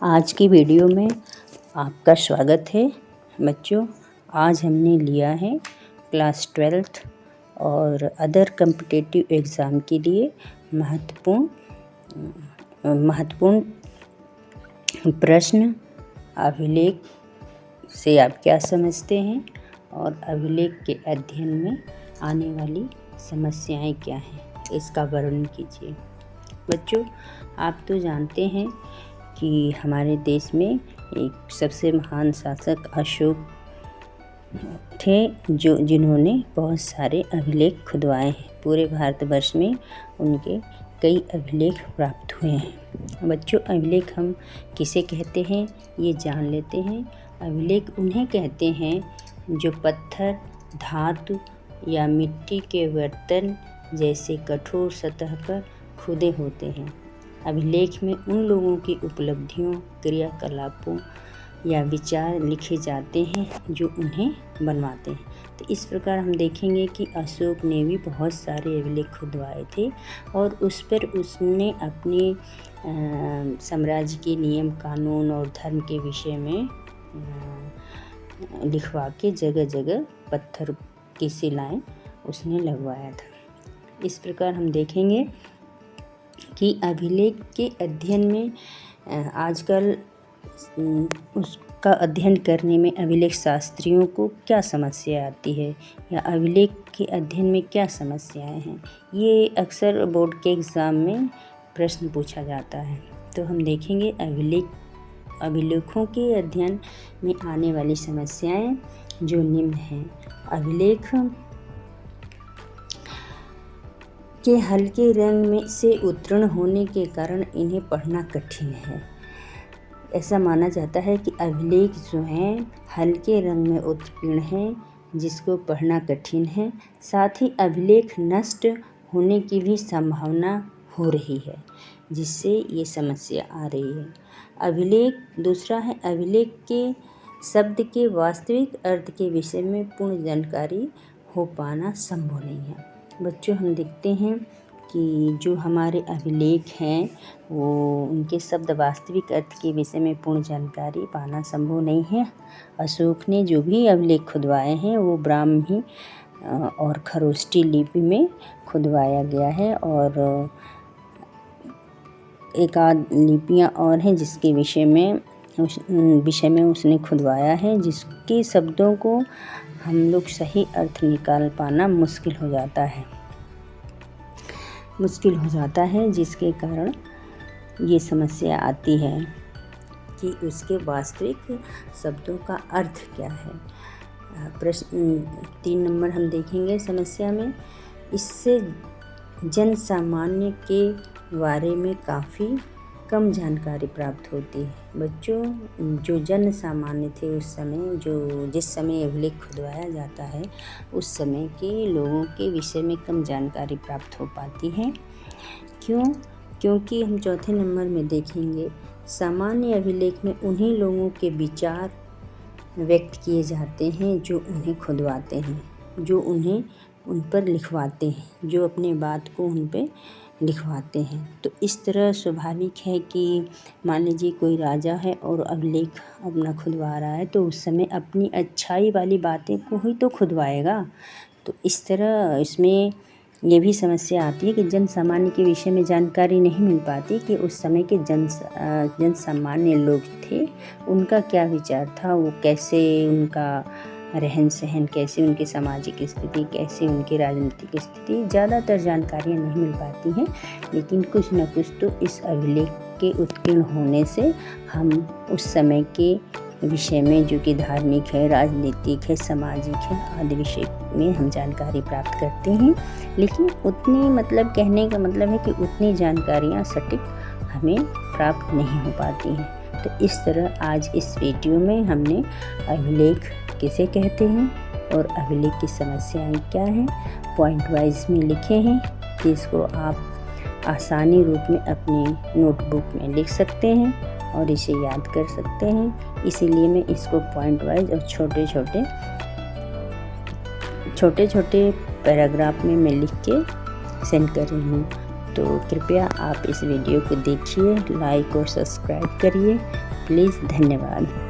आज की वीडियो में आपका स्वागत है बच्चों। आज हमने लिया है क्लास 12th और अदर कम्पिटिटिव एग्ज़ाम के लिए महत्वपूर्ण प्रश्न। अभिलेख से आप क्या समझते हैं और अभिलेख के अध्ययन में आने वाली समस्याएं क्या हैं, इसका वर्णन कीजिए। बच्चों, आप तो जानते हैं कि हमारे देश में एक सबसे महान शासक अशोक थे जिन्होंने बहुत सारे अभिलेख खुदवाए हैं। पूरे भारतवर्ष में उनके कई अभिलेख प्राप्त हुए हैं। बच्चों, अभिलेख हम किसे कहते हैं ये जान लेते हैं। अभिलेख उन्हें कहते हैं जो पत्थर, धातु या मिट्टी के बर्तन जैसे कठोर सतह पर खुदे होते हैं। अभिलेख में उन लोगों की उपलब्धियों, क्रियाकलापों या विचार लिखे जाते हैं जो उन्हें बनवाते हैं। तो इस प्रकार हम देखेंगे कि अशोक ने भी बहुत सारे अभिलेख खुदवाए थे और उस पर उसने अपने साम्राज्य के नियम, कानून और धर्म के विषय में लिखवा के जगह जगह पत्थर की शिलाएं उसने लगवाया था। इस प्रकार हम देखेंगे कि अभिलेख के अध्ययन में आजकल उसका अध्ययन करने में अभिलेख शास्त्रियों को क्या समस्या आती है या अभिलेख के अध्ययन में क्या समस्याएं हैं, ये अक्सर बोर्ड के एग्ज़ाम में प्रश्न पूछा जाता है। तो हम देखेंगे अभिलेखों के अध्ययन में आने वाली समस्याएं जो निम्न हैं। अभिलेख के हल्के रंग में से उत्तीर्ण होने के कारण इन्हें पढ़ना कठिन है। ऐसा माना जाता है कि अभिलेख जो हैं हल्के रंग में उत्कीर्ण हैं, जिसको पढ़ना कठिन है। साथ ही अभिलेख नष्ट होने की भी संभावना हो रही है, जिससे ये समस्या आ रही है। दूसरा है अभिलेख के शब्द के वास्तविक अर्थ के विषय में पूर्ण जानकारी हो पाना संभव नहीं है। बच्चों, हम देखते हैं कि जो हमारे अभिलेख हैं वो उनके शब्द वास्तविक अर्थ के विषय में पूर्ण जानकारी पाना संभव नहीं है। अशोक ने जो भी अभिलेख खुदवाए हैं वो ब्राह्मी और खरोष्टी लिपि में खुदवाया गया है और एक आध लिपियाँ और हैं जिसके विषय में उसने खुदवाया है, जिसके शब्दों को हम लोग सही अर्थ निकाल पाना मुश्किल हो जाता है, जिसके कारण ये समस्या आती है कि उसके वास्तविक शब्दों का अर्थ क्या है। प्रश्न 3 नंबर हम देखेंगे समस्या में। इससे जन सामान्य के बारे में काफ़ी कम जानकारी प्राप्त होती है। बच्चों, जो जन सामान्य थे उस समय, जिस समय अभिलेख खुदवाया जाता है उस समय के लोगों के विषय में कम जानकारी प्राप्त हो पाती है। क्यों? क्योंकि हम चौथे नंबर में देखेंगे सामान्य अभिलेख में उन्हीं लोगों के विचार व्यक्त किए जाते हैं जो उन्हें खुदवाते हैं, जो उन्हें उन पर लिखवाते हैं, जो अपने बात को उन पर लिखवाते हैं। तो इस तरह स्वाभाविक है कि मान लीजिए कोई राजा है और अभिलेख अपना खुदवा रहा है तो उस समय अपनी अच्छाई वाली बातें को ही तो खुदवाएगा। तो इस तरह इसमें ये भी समस्या आती है कि जन सामान्य के विषय में जानकारी नहीं मिल पाती कि उस समय के जन सामान्य लोग थे, उनका क्या विचार था, वो कैसे, उनका रहन सहन कैसे, उनकी सामाजिक स्थिति कैसे, उनकी राजनीतिक स्थिति, ज़्यादातर जानकारियाँ नहीं मिल पाती हैं। लेकिन कुछ न कुछ तो इस अभिलेख के उत्कीर्ण होने से हम उस समय के विषय में, जो कि धार्मिक है, राजनीतिक है, सामाजिक है, आदि विषय में हम जानकारी प्राप्त करते हैं। लेकिन उतनी, मतलब कहने का मतलब है कि उतनी जानकारियाँ सटीक हमें प्राप्त नहीं हो पाती हैं। तो इस तरह आज इस वीडियो में हमने अभिलेख किसे कहते हैं और अभिलेख की समस्याएं क्या हैं पॉइंट वाइज में लिखे हैं, जिसको आप आसानी रूप में अपनी नोटबुक में लिख सकते हैं और इसे याद कर सकते हैं। इसीलिए मैं इसको पॉइंट वाइज और छोटे छोटे पैराग्राफ में मैं लिख के सेंड कर रही हूँ। तो कृपया आप इस वीडियो को देखिए, लाइक और सब्सक्राइब करिए प्लीज़ धन्यवाद।